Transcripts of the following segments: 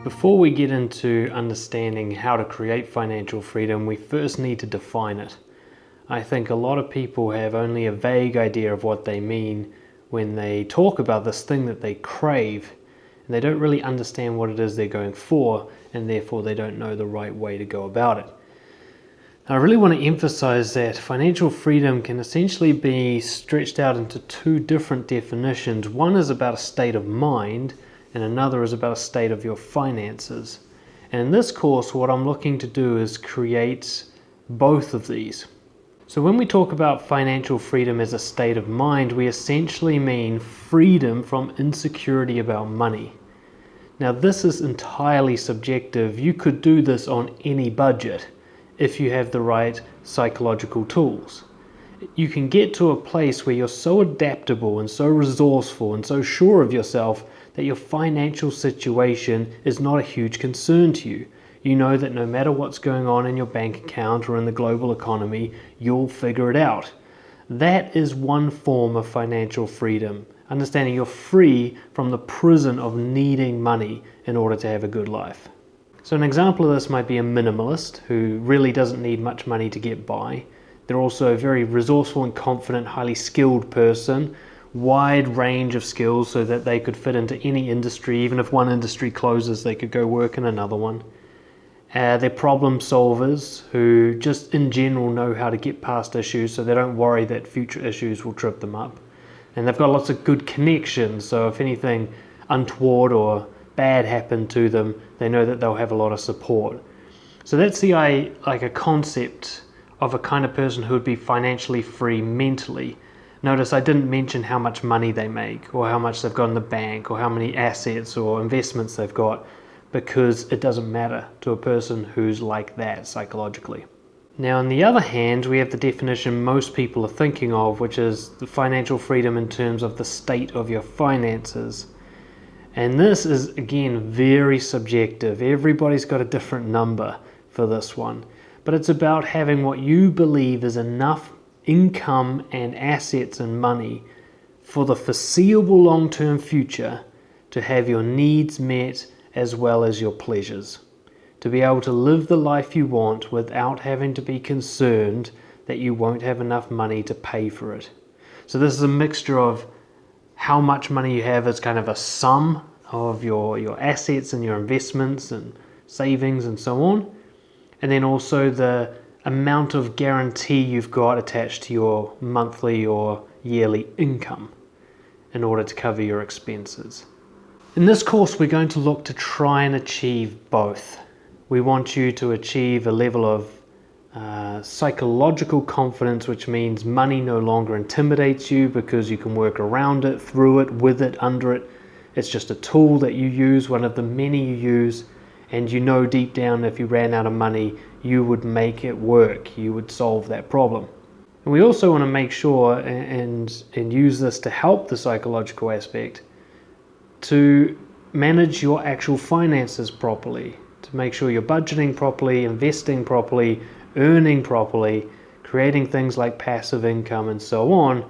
Before we get into understanding how to create financial freedom, we first need to define it. I think a lot of people have only a vague idea of what they mean when they talk about this thing that they crave, and they don't really understand what it is they're going for, and therefore they don't know the right way to go about it. I really want to emphasize that financial freedom can essentially be stretched out into two different definitions. One is about a state of mind, and another is about a state of your finances. And in this course, what I'm looking to do is create both of these. So when we talk about financial freedom as a state of mind, we essentially mean freedom from insecurity about money. Now, this is entirely subjective. You could do this on any budget if you have the right psychological tools. You can get to a place where you're so adaptable and so resourceful and so sure of yourself that your financial situation is not a huge concern to you. You know that no matter what's going on in your bank account or in the global economy, you'll figure it out. That is one form of financial freedom. Understanding you're free from the prison of needing money in order to have a good life. So an example of this might be a minimalist who really doesn't need much money to get by. They're also a very resourceful and confident, highly skilled person, wide range of skills so that they could fit into any industry. Even if one industry closes, they could go work in another one. They're problem solvers who just in general know how to get past issues, so they don't worry that future issues will trip them up. And they've got lots of good connections, so if anything untoward or bad happened to them, they know that they'll have a lot of support. So that's like a concept of a kind of person who would be financially free mentally. Notice I didn't mention how much money they make or how much they've got in the bank or how many assets or investments they've got, because it doesn't matter to a person who's like that psychologically. Now, on the other hand, we have the definition most people are thinking of, which is the financial freedom in terms of the state of your finances. And this is, again, very subjective. Everybody's got a different number for this one. But it's about having what you believe is enough income and assets and money for the foreseeable long-term future to have your needs met as well as your pleasures. To be able to live the life you want without having to be concerned that you won't have enough money to pay for it. So this is a mixture of how much money you have as kind of a sum of your assets and your investments and savings and so on. And then also the amount of guarantee you've got attached to your monthly or yearly income in order to cover your expenses. In this course, we're going to look to try and achieve both. We want you to achieve a level of psychological confidence, which means money no longer intimidates you because you can work around it, through it, with it, under it. It's just a tool that you use, one of the many you use, and you know deep down if you ran out of money, you would make it work. You would solve that problem. And we also want to make sure and use this to help the psychological aspect to manage your actual finances properly, to make sure you're budgeting properly, investing properly, earning properly, creating things like passive income and so on,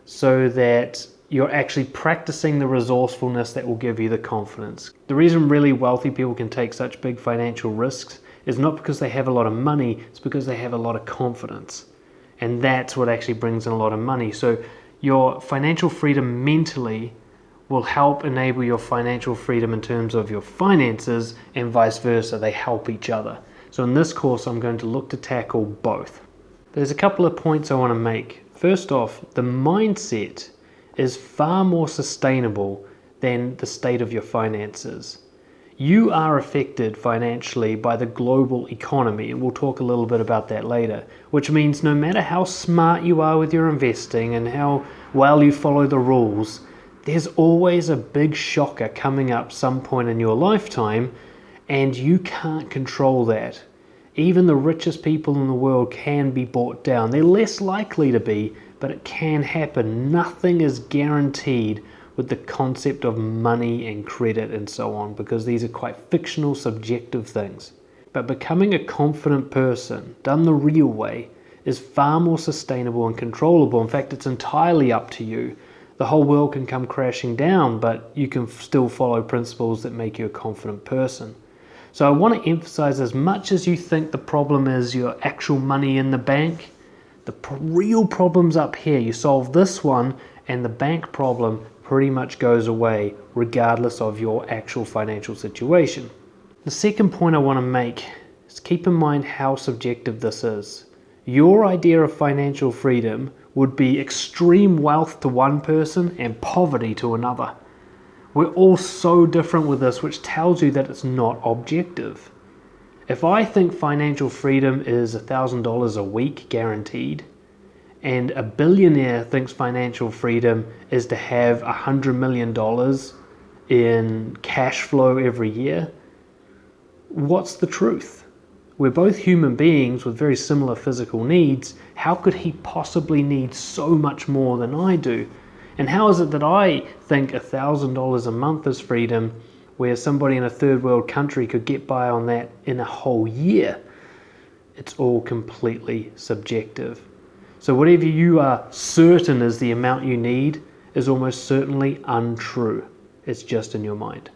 so that you're actually practicing the resourcefulness that will give you the confidence. The reason really wealthy people can take such big financial risks is not because they have a lot of money, it's because they have a lot of confidence. And that's what actually brings in a lot of money. So your financial freedom mentally will help enable your financial freedom in terms of your finances, and vice versa. They help each other. So in this course, I'm going to look to tackle both. There's a couple of points I want to make. First off, the mindset is far more sustainable than the state of your finances. You are affected financially by the global economy, and we'll talk a little bit about that later, which means no matter how smart you are with your investing and how well you follow the rules, there's always a big shocker coming up some point in your lifetime, and you can't control that. Even the richest people in the world can be brought down. They're less likely to be, but it can happen. Nothing is guaranteed with the concept of money and credit and so on, because these are quite fictional, subjective things. But becoming a confident person, done the real way, is far more sustainable and controllable. In fact, it's entirely up to you. The whole world can come crashing down, but you can still follow principles that make you a confident person. So I want to emphasize, as much as you think the problem is your actual money in the bank, the real problem's up here. You solve this one and the bank problem pretty much goes away regardless of your actual financial situation. The second point I want to make is keep in mind how subjective this is. Your idea of financial freedom would be extreme wealth to one person and poverty to another. We're all so different with this, which tells you that it's not objective. If I think financial freedom is $1,000 a week guaranteed, and a billionaire thinks financial freedom is to have $100 million in cash flow every year, what's the truth? We're both human beings with very similar physical needs. How could he possibly need so much more than I do? And how is it that I think $1,000 a month is freedom, where somebody in a third world country could get by on that in a whole year? It's all completely subjective. So whatever you are certain is the amount you need is almost certainly untrue. It's just in your mind.